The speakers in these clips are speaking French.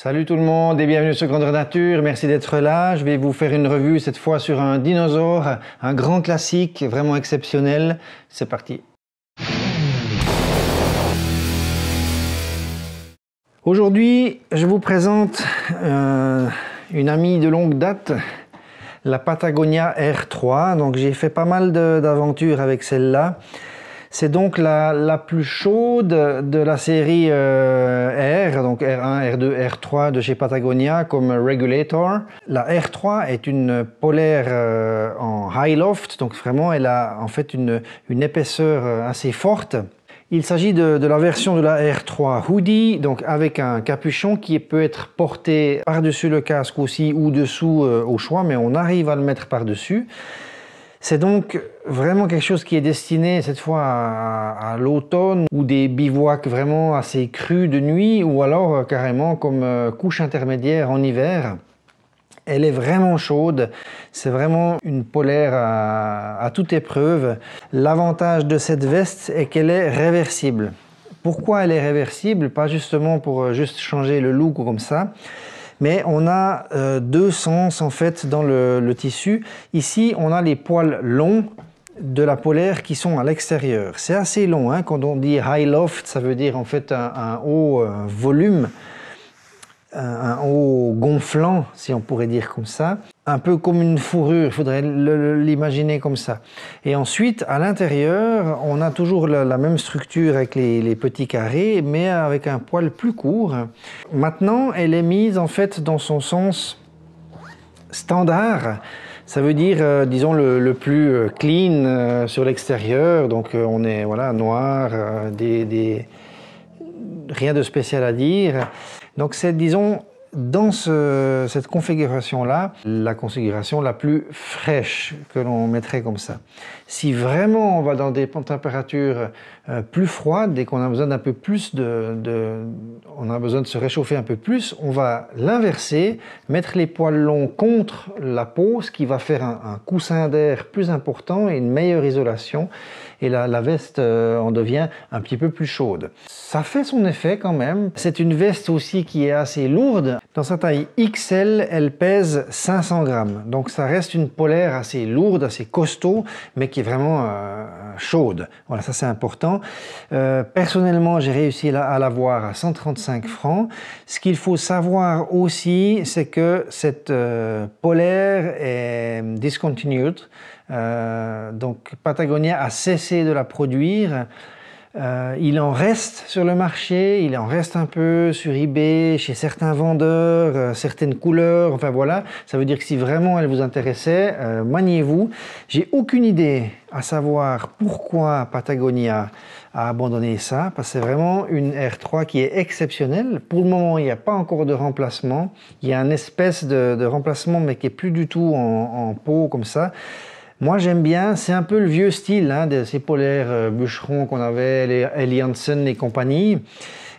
Salut tout le monde et bienvenue sur Grandeur Nature, merci d'être là. Je vais vous faire une revue cette fois sur un dinosaure, un grand classique, vraiment exceptionnel. C'est parti. Aujourd'hui, je vous présente une amie de longue date, la Patagonia R3. Donc j'ai fait pas mal d'aventures avec celle-là. C'est donc la plus chaude de la série R, donc R1, R2, R3 de chez Patagonia comme Regulator. La R3 est une polaire en high loft, donc vraiment elle a en fait une épaisseur assez forte. Il s'agit de la version de la R3 Hoodie, donc avec un capuchon qui peut être porté par-dessus le casque aussi ou dessous au choix, mais on arrive à le mettre par-dessus. C'est donc vraiment quelque chose qui est destiné cette fois à l'automne ou des bivouacs vraiment assez crus de nuit ou alors carrément comme couche intermédiaire en hiver. Elle est vraiment chaude, c'est vraiment une polaire à toute épreuve. L'avantage de cette veste est qu'elle est réversible. Pourquoi elle est réversible? Pas justement pour juste changer le look ou comme ça. Mais on a deux sens en fait dans le tissu. Ici, on a les poils longs de la polaire qui sont à l'extérieur. C'est assez long, hein? Quand on dit high loft, ça veut dire en fait un haut volume, un haut gonflant, si on pourrait dire comme ça. Un peu comme une fourrure, il faudrait l'imaginer comme ça. Et ensuite, à l'intérieur, on a toujours la même structure avec les petits carrés, mais avec un poil plus court. Maintenant, elle est mise en fait dans son sens standard. Ça veut dire, disons, le plus clean sur l'extérieur. Donc, on est voilà, noir, rien de spécial à dire. Donc, c'est, disons, dans cette configuration-là, la configuration la plus fraîche que l'on mettrait comme ça. Si vraiment on va dans des températures plus froides, dès qu'on a besoin d'un peu plus on a besoin de se réchauffer un peu plus, on va l'inverser, mettre les poils longs contre la peau, ce qui va faire un coussin d'air plus important et une meilleure isolation. Et la veste en devient un petit peu plus chaude. Ça fait son effet quand même. C'est une veste aussi qui est assez lourde. Dans sa taille XL, elle pèse 500 grammes. Donc ça reste une polaire assez lourde, assez costaud, mais qui est vraiment chaude. Voilà, ça c'est important. Personnellement, j'ai réussi à l'avoir à 135 francs. Ce qu'il faut savoir aussi, c'est que cette polaire est discontinued. Donc Patagonia a cessé de la produire. Il en reste sur le marché, il en reste un peu sur eBay, chez certains vendeurs, certaines couleurs, enfin voilà. Ça veut dire que si vraiment elle vous intéressait, maniez-vous. J'ai aucune idée à savoir pourquoi Patagonia a abandonné ça, parce que c'est vraiment une R3 qui est exceptionnelle. Pour le moment, il n'y a pas encore de remplacement. Il y a une espèce de remplacement, mais qui est plus du tout en peau comme ça. Moi j'aime bien, c'est un peu le vieux style hein, de ces polaires bûcherons qu'on avait, les Helly Hansen et compagnie,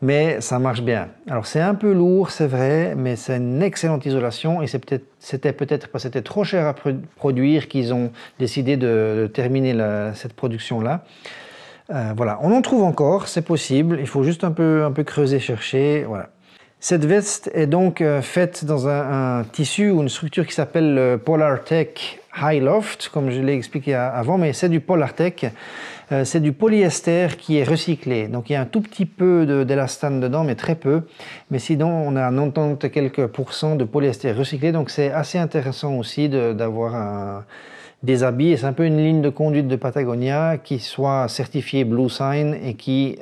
mais ça marche bien. Alors c'est un peu lourd, c'est vrai, mais c'est une excellente isolation et c'était peut-être parce que c'était trop cher à produire qu'ils ont décidé de terminer cette production-là. Voilà, on en trouve encore, c'est possible, il faut juste un peu creuser, chercher, voilà. Cette veste est donc faite dans un tissu ou une structure qui s'appelle le Polartec High Loft, comme je l'ai expliqué avant, mais c'est du Polartec. C'est du polyester qui est recyclé. Donc il y a un tout petit peu d'élastane dedans, mais très peu. Mais sinon, on a 90 quelques % de polyester recyclé. Donc c'est assez intéressant aussi d'avoir des habits, et c'est un peu une ligne de conduite de Patagonia qui soit certifiée Blue Sign et qui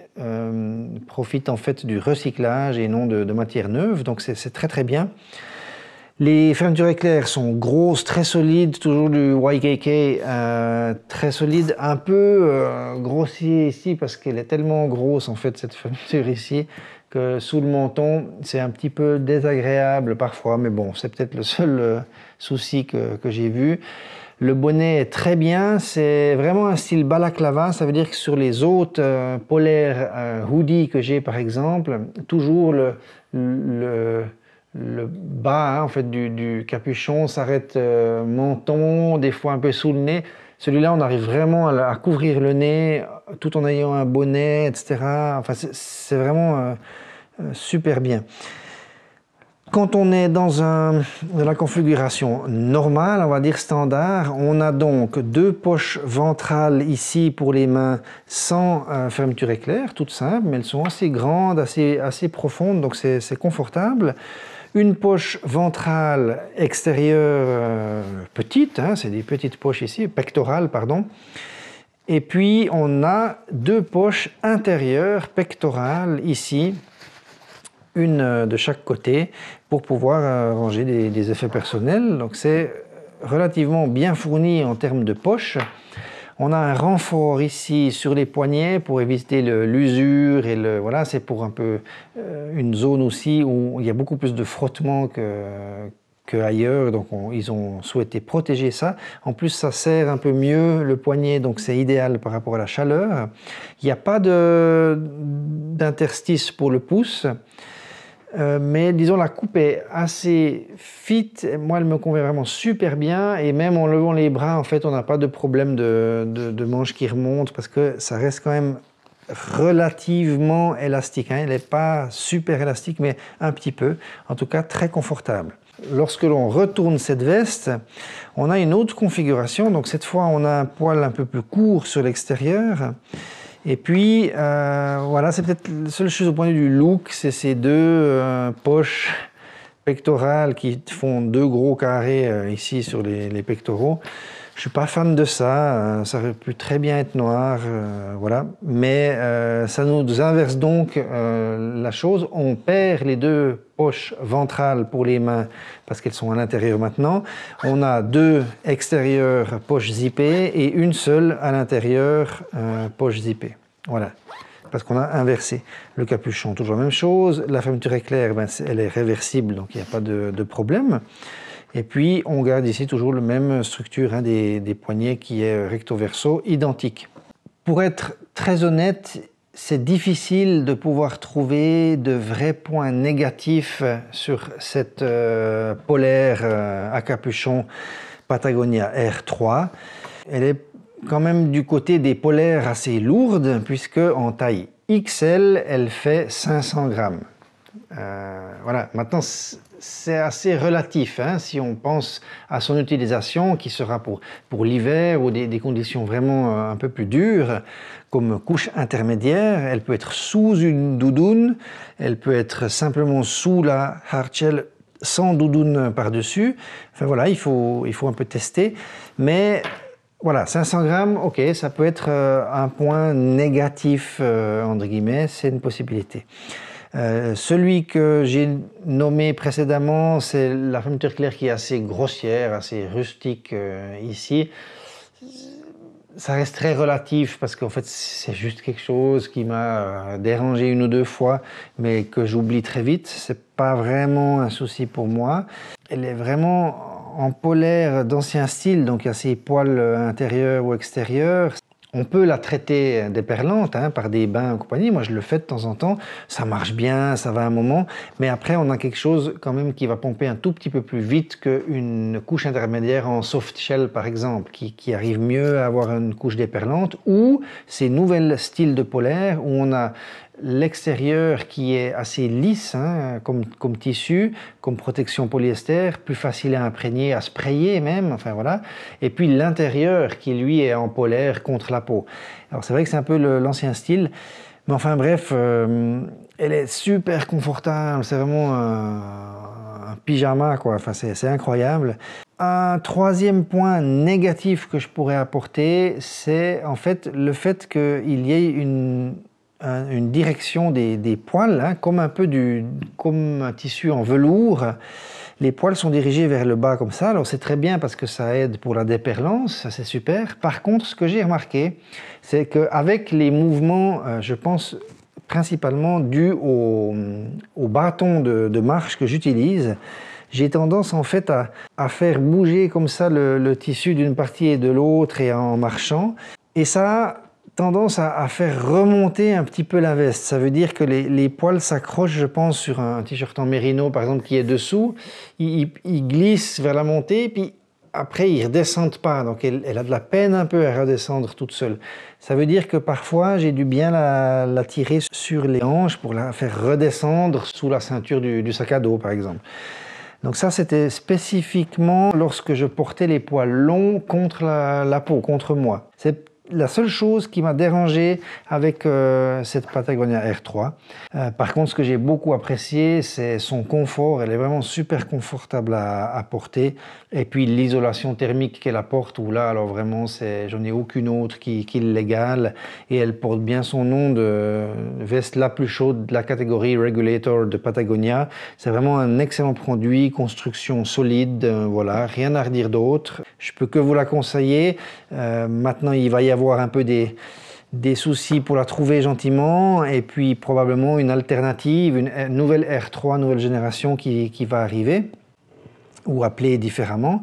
profite en fait du recyclage et non de matières neuves, donc c'est très très bien. Les fermetures éclairs sont grosses, très solides, toujours du YKK, très solide, un peu grossier ici parce qu'elle est tellement grosse en fait cette fermeture ici que sous le menton c'est un petit peu désagréable parfois, mais bon c'est peut-être le seul souci que j'ai vu. Le bonnet est très bien, c'est vraiment un style balaclava, ça veut dire que sur les autres polaires hoodie que j'ai par exemple, toujours le bas hein, en fait, du capuchon s'arrête menton, des fois un peu sous le nez. Celui-là, on arrive vraiment à couvrir le nez tout en ayant un bonnet, etc. Enfin, c'est vraiment super bien. Quand on est dans la configuration normale, on va dire standard, on a donc 2 poches ventrales ici pour les mains sans fermeture éclair, toutes simples, mais elles sont assez grandes, assez profondes, donc c'est confortable. Une poche ventrale extérieure petite, hein, c'est des petites poches ici, pectorales, pardon. Et puis on a 2 poches intérieures pectorales ici, une de chaque côté, pour pouvoir ranger des effets personnels. Donc c'est relativement bien fourni en termes de poches. On a un renfort ici sur les poignets pour éviter l'usure et voilà, c'est pour un peu une zone aussi où il y a beaucoup plus de frottement qu'ailleurs, donc ils ont souhaité protéger ça. En plus, ça serre un peu mieux le poignet, donc c'est idéal par rapport à la chaleur. Il n'y a pas d'interstice pour le pouce. Mais disons la coupe est assez fit, moi elle me convient vraiment super bien et même en levant les bras en fait on n'a pas de problème de manche qui remonte parce que ça reste quand même relativement élastique, hein. Elle n'est pas super élastique mais un petit peu, en tout cas très confortable. Lorsque l'on retourne cette veste, on a une autre configuration, donc cette fois on a un poil un peu plus court sur l'extérieur. Et puis, voilà, c'est peut-être la seule chose au point de vue du look, c'est ces 2 poches pectorales qui font 2 gros carrés ici sur les pectoraux. Je suis pas fan de ça, ça aurait pu très bien être noir, voilà. Mais ça nous inverse donc la chose. On perd les 2 poches ventrales pour les mains parce qu'elles sont à l'intérieur maintenant. On a 2 extérieures poches zippées et une seule à l'intérieur poche zippée. Voilà, parce qu'on a inversé. Le capuchon, toujours la même chose. La fermeture éclair, ben, elle est réversible, donc il n'y a pas de problème. Et puis, on garde ici toujours la même structure hein, des poignets qui est recto-verso, identique. Pour être très honnête, c'est difficile de pouvoir trouver de vrais points négatifs sur cette polaire à capuchon Patagonia R3. Elle est quand même du côté des polaires assez lourdes, puisque en taille XL, elle fait 500 grammes. Voilà, maintenant c'est assez relatif hein, si on pense à son utilisation qui sera pour l'hiver ou des conditions vraiment un peu plus dures comme couche intermédiaire. Elle peut être sous une doudoune, elle peut être simplement sous la hardshell sans doudoune par-dessus. Enfin voilà, il faut un peu tester, mais voilà, 500 grammes, ok, ça peut être un point négatif, entre guillemets, c'est une possibilité. Celui que j'ai nommé précédemment, c'est la fermeture éclair qui est assez grossière, assez rustique ici. Ça reste très relatif parce qu'en fait c'est juste quelque chose qui m'a dérangé 1 ou 2 fois mais que j'oublie très vite. C'est pas vraiment un souci pour moi. Elle est vraiment en polaire d'ancien style, donc il y a ces poils intérieurs ou extérieurs. On peut la traiter déperlante hein, par des bains et compagnie. Moi, je le fais de temps en temps. Ça marche bien, ça va un moment. Mais après, on a quelque chose quand même qui va pomper un tout petit peu plus vite qu'une couche intermédiaire en soft shell, par exemple, qui arrive mieux à avoir une couche déperlante. Ou ces nouveaux styles de polaire où on a l'extérieur qui est assez lisse hein, comme tissu, comme protection polyester, plus facile à imprégner, à sprayer même, enfin voilà. Et puis l'intérieur qui lui est en polaire contre la peau. Alors c'est vrai que c'est un peu l'ancien style, mais enfin bref, elle est super confortable, c'est vraiment un pyjama quoi, enfin c'est incroyable. Un troisième point négatif que je pourrais apporter, c'est en fait le fait qu'il y ait une direction des poils, hein, comme un tissu en velours. Les poils sont dirigés vers le bas comme ça, alors c'est très bien parce que ça aide pour la déperlance, ça c'est super. Par contre, ce que j'ai remarqué, c'est qu'avec les mouvements, je pense principalement dus au bâton de marche que j'utilise, j'ai tendance en fait à faire bouger comme ça le tissu d'une partie et de l'autre et en marchant. Et ça tendance à faire remonter un petit peu la veste. Ça veut dire que les poils s'accrochent, je pense, sur un t-shirt en mérino, par exemple, qui est dessous. Il glisse vers la montée, puis après, ils ne redescendent pas. Donc, elle a de la peine un peu à redescendre toute seule. Ça veut dire que parfois, j'ai dû bien la tirer sur les hanches pour la faire redescendre sous la ceinture du sac à dos, par exemple. Donc ça, c'était spécifiquement lorsque je portais les poids longs contre la peau, contre moi. C'est la seule chose qui m'a dérangé avec cette Patagonia R3. Par contre, ce que j'ai beaucoup apprécié, c'est son confort. Elle est vraiment super confortable à porter. Et puis l'isolation thermique qu'elle apporte, où là, alors vraiment, j'en ai aucune autre qui l'égale. Et elle porte bien son nom de veste la plus chaude de la catégorie Regulator de Patagonia. C'est vraiment un excellent produit, construction solide, voilà, rien à redire d'autre. Je peux que vous la conseiller. Maintenant, il va y avoir un peu des soucis pour la trouver gentiment, et puis probablement une alternative, une nouvelle R3, nouvelle génération qui va arriver, ou appelée différemment.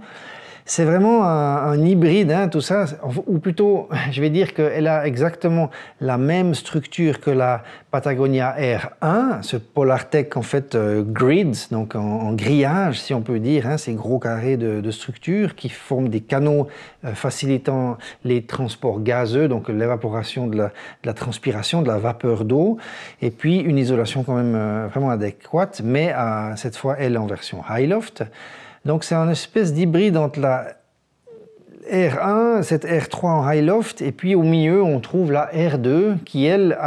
C'est vraiment un hybride, hein, tout ça, ou plutôt, je vais dire qu'elle a exactement la même structure que la Patagonia R1, ce Polartec en fait grids, donc en grillage si on peut dire, hein, ces gros carrés de structure qui forment des canaux facilitant les transports gazeux, donc l'évaporation de la transpiration, de la vapeur d'eau, et puis une isolation quand même vraiment adéquate, mais cette fois elle en version high loft. Donc c'est une espèce d'hybride entre la R1, cette R3 en high loft, et puis au milieu on trouve la R2 qui elle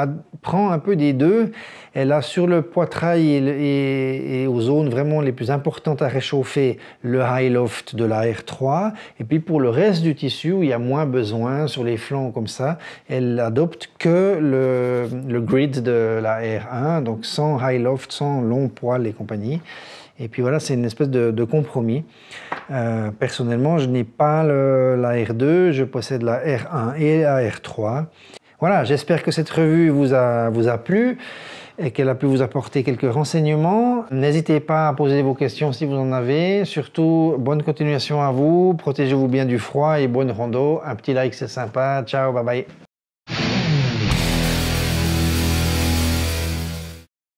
prend un peu des deux. Elle a sur le poitrail et aux zones vraiment les plus importantes à réchauffer le high loft de la R3, et puis pour le reste du tissu où il y a moins besoin sur les flancs comme ça, elle adopte que le grid de la R1, donc sans high loft, sans long poil et compagnie. Et puis voilà, c'est une espèce de compromis. Personnellement, je n'ai pas la R2, je possède la R1 et la R3. Voilà, j'espère que cette revue vous a plu et qu'elle a pu vous apporter quelques renseignements. N'hésitez pas à poser vos questions si vous en avez. Surtout, bonne continuation à vous, protégez-vous bien du froid et bonne rando. Un petit like, c'est sympa. Ciao, bye bye.